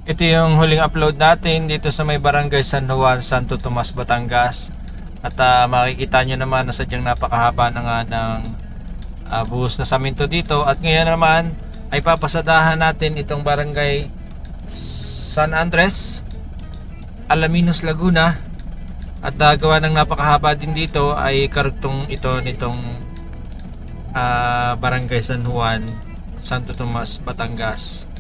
Ito yung huling upload natin dito sa may barangay San Juan, Santo Tomas, Batangas. At makikita nyo naman na sadyang napakahaba na nga ng buhos na saminto dito. At ngayon naman ay papasadahan natin itong barangay San Andres, Alaminos, Laguna. At gawa ng napakahaba din dito ay karugtong ito nitong barangay San Juan, Santo Tomas, Batangas.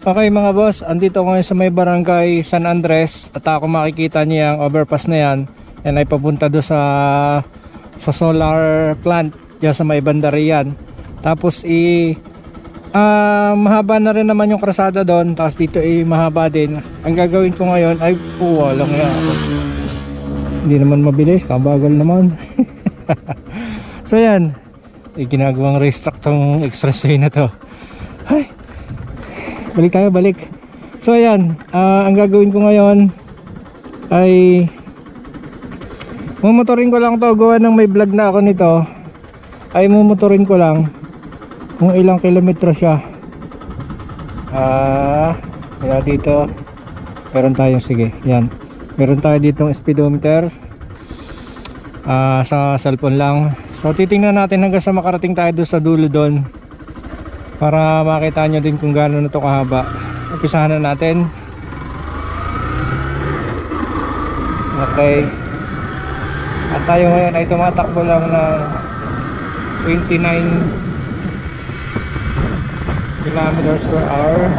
Okay mga boss, andito ko ngayon sa may barangay San Andres at ako makikita niyo yung overpass na yan. Yan ay papunta do sa solar plant dyan sa may bandarian. Tapos mahaba na rin naman yung krasada doon. Tapos dito mahaba din. Ang gagawin ko ngayon ay walang yan. Hindi naman mabilis, kabagal naman. So yan, ginagawang restruct tong expressway na to. Ay, balik tayo, balik. So ayan, ang gagawin ko ngayon ay mumotorin ko lang to. Gawa ng may vlog na ako nito, ay mumotorin ko lang kung ilang kilometro siya. Kaya dito meron tayong, sige, yan, meron tayo ditong speedometer sa cellphone lang. So titingnan natin hanggang sa makarating tayo doon sa dulo doon, para makita nyo din kung gaano na ito kahaba. Umpisahan na natin. Okay. At tayo ngayon ay tumatakbo lang ng 29 kilometers per hour.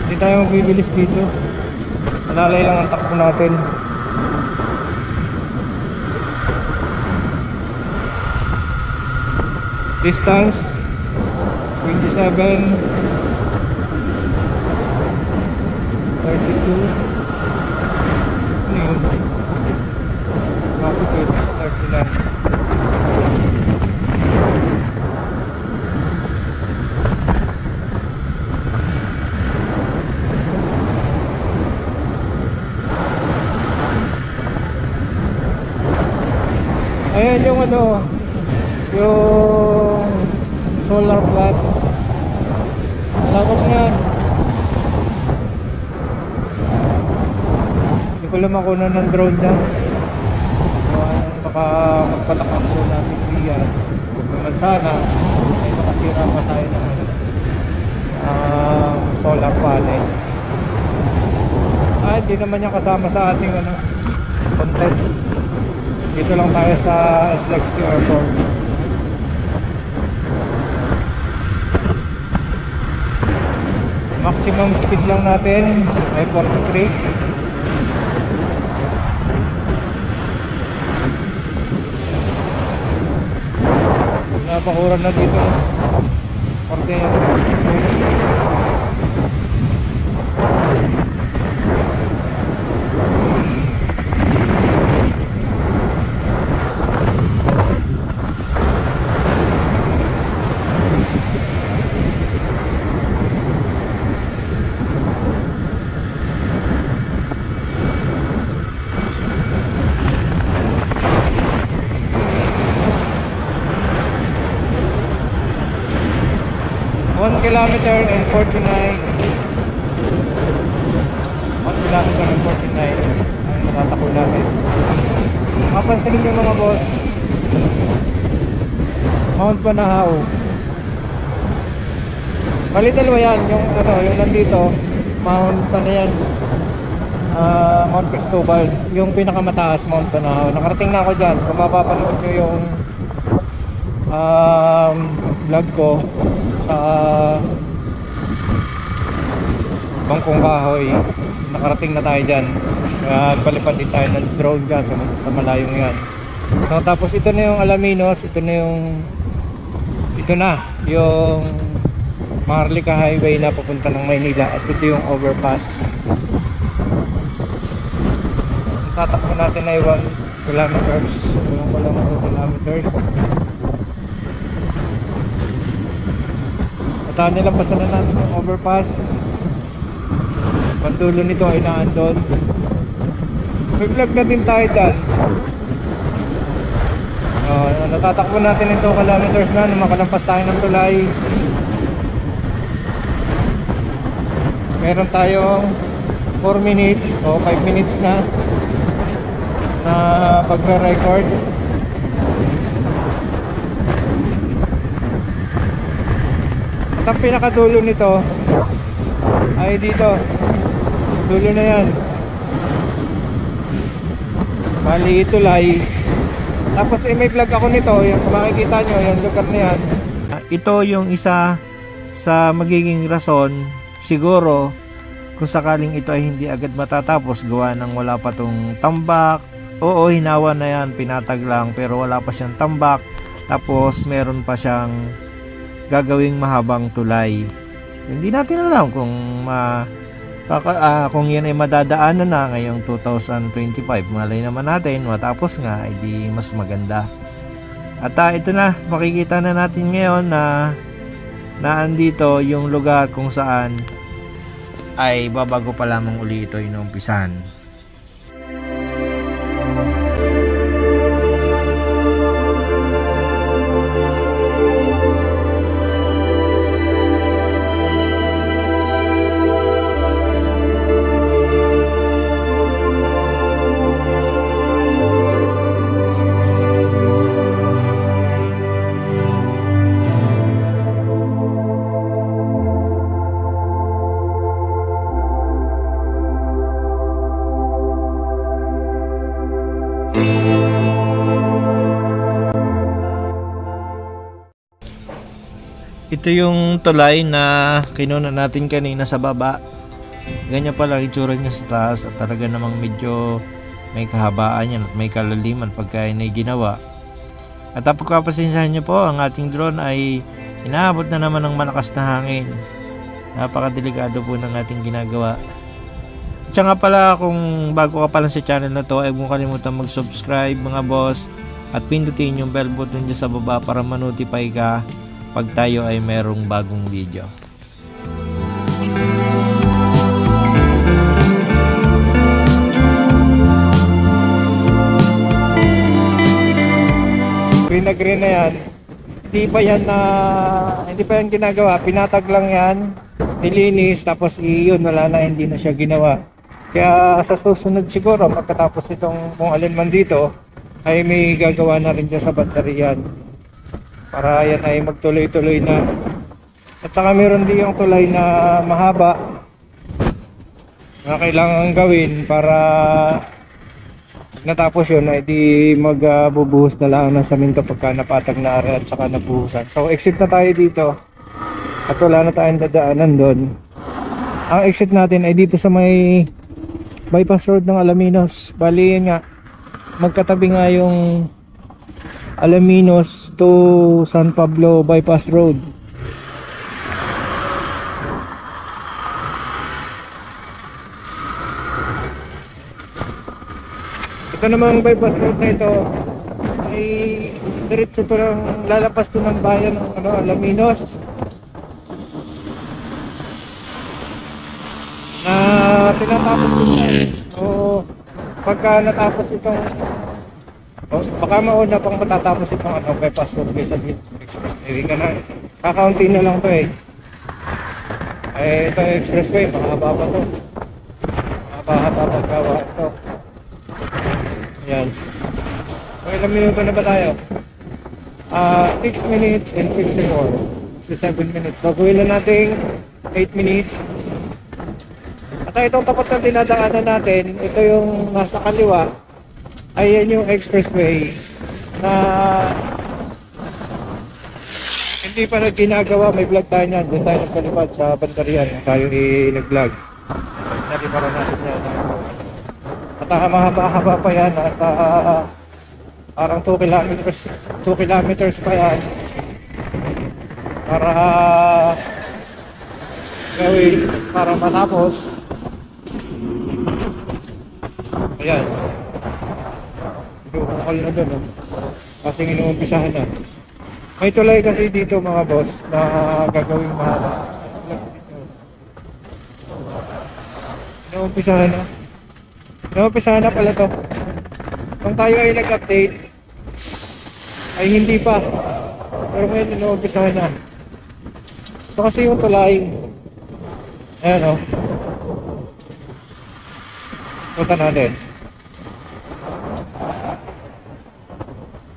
Hindi tayo magbibilis dito. Malalay lang ang takbo natin. Distance 27, 32, ano yun? Max speed 39. Ayan yung ano, yung solar plant. Malakot nga. Hindi ko lang makunan ng drone na. Baka magpatakap po natin diyan. Naman sana ay makasira pa tayo ng solar panel. Hindi naman yan kasama sa ating content. Dito lang tayo sa SLEX Airport. Maximum speed lang natin ay 43. Napakuran na dito 40. Kilometer and 49. 1 kilometer and 49 ay natatakbo natin. Mapansinin nyo mga boss, Mount Banahaw. Bali dalawa yan, yung yung nandito Mount yan, Mount Cristobal, yung pinakamataas Mount Banahaw. Nakarating na ako dyan. Kung mapapanood nyo yung vlog ko sa Bangkong Kahoy, nakarating na tayo dyan. Palipad din tayo ng drone dyan sa malayong yan. So tapos ito na yung Alaminos, ito na yung Maharlika Highway na papunta ng Maynila. At ito yung overpass. Tatakbo natin ay 1 kilometers. Walang 1 kilometers. At nilampasan na natin yung overpass. Pandulo nito ay naandon. May vlog na din tayo dyan. Natatakbo natin ito kilometers na. Makalampas tayo ng tulay. Meron tayong 4 minutes o 5 minutes na pagre-record. At ang pinakadulo nito ay dito. Dulo na yan. Bali tulay. Tapos may vlog ako nito. Yung makikita nyo, yung lugar na yan. Ito yung isa sa magiging rason siguro kung sakaling ito ay hindi agad matatapos gawa ng wala pa tong tambak. Oo, hinawa na yan, pinatag lang, pero wala pa siyang tambak. Tapos meron pa siyang gagawing mahabang tulay. Hindi natin alam kung kung yan ay madadaanan na ngayong 2025. Malay naman natin matapos nga ay di mas maganda. At ito na, makikita na natin ngayon na naandito yung lugar kung saan ay babago pa lamang uli ito inumpisan. Ito yung tulay na kinuna natin kanina sa baba. Ganyan pala itsura niya sa taas at talaga namang medyo may kahabaan yan at may kalaliman pagka yun ay ginawa. At pagkapasensyahan niyo po, ang ating drone ay inaabot na naman ng malakas na hangin. Napakadelikado po ng ating ginagawa. At siya nga pala, kung bago ka pa lang sa channel na to, ay huwag mo kalimutan mag-subscribe mga boss at pindutin yung bell button dyan sa baba para ma-notify ka pag tayo ay merong bagong video. Green na green na yan. Hindi pa yan ginagawa. Pinatag lang yan, nilinis, tapos iyon wala na, hindi na siya ginawa. Kaya sa susunod siguro pagkatapos itong kung alin man dito ay may gagawa na rin dyan sa bateryan para yan ay magtuloy-tuloy na. At saka meron din yung tulay na mahaba na kailangan gawin para natapos yun ay di magbubuhos na lang ng saminto pagka napatag na area at saka nabuhusan. So exit na tayo dito at wala na tayong dadaanan doon. Ang exit natin ay dito sa may bypass road ng Alaminos. Bali yan nga, magkatabi nga yung Alaminos to San Pablo bypass road. Ito namang bypass road na ito ay diretso to lang, lalapas to ng bayan ng Alaminos na tinatapos ko na. So pagka natapos itong baka mauna pang matatapos itong bypass road sa expressway ka na. Kakaunti na lang to eh. Ito expressway, mahaba pa to. Mahaba paggawa to. Yan. So ilang minuto na ba tayo? 6 minutes and 54. 7 minutes. So gawin na natin 8 minutes. At itong tapat na dinadaanan natin, ito yung nasa kaliwa. Ayan yung expressway na hindi pa na ginagawa. May vlog tayo niyan. Doon tayo nagpalipad sa Bandarian. Tayo nag-vlog. Naliparan natin yan. At mahaba-haba pa yan. Nasa parang 2 kilometers pa yan. Para gawin, para matapos. Ayan. Bukal na doon, kasi inuumpisahan na. May tulay kasi dito mga boss na gagawing mahaba. Inuumpisahan na. Inuumpisahan na pala to. Kung tayo ay nag-update ay hindi pa, pero ngayon inuumpisahan na. Ito kasi yung tulay. Ayan o. Punta natin.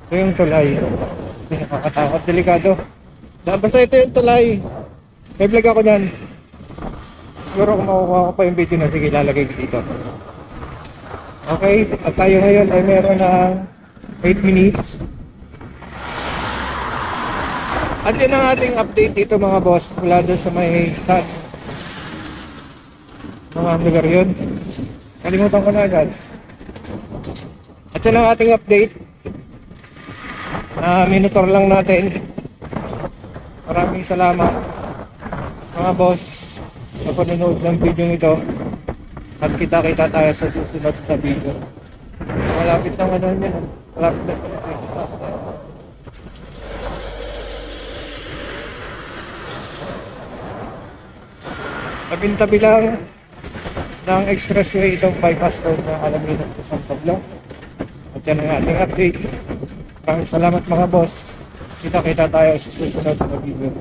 Ito yung tulay. Nakakatakot, delikado. Basta ito yung tulay. May vlog ako dyan. Siguro kung makukuha ko pa yung video na, sige, lalagay ko dito. Okay, at tayo ngayon ay meron ng 8 minutes. At yun ang ating update dito mga boss, mula doon sa may sun. Mga lugar yun. Kalimutan ko na agad. At yun ang ating update. Monitor lang natin. Maraming salamat mga boss sa panonood ng video ito. At kita-kita tayo sa susunod na video. Malapit na ano yun. Malapit na sa tabi-tabi lang ng expressway itong bypass road ng Alaminos to San Pablo. At yan ang ating update. Maraming salamat mga boss. Kita-kita tayo sa susunod na video.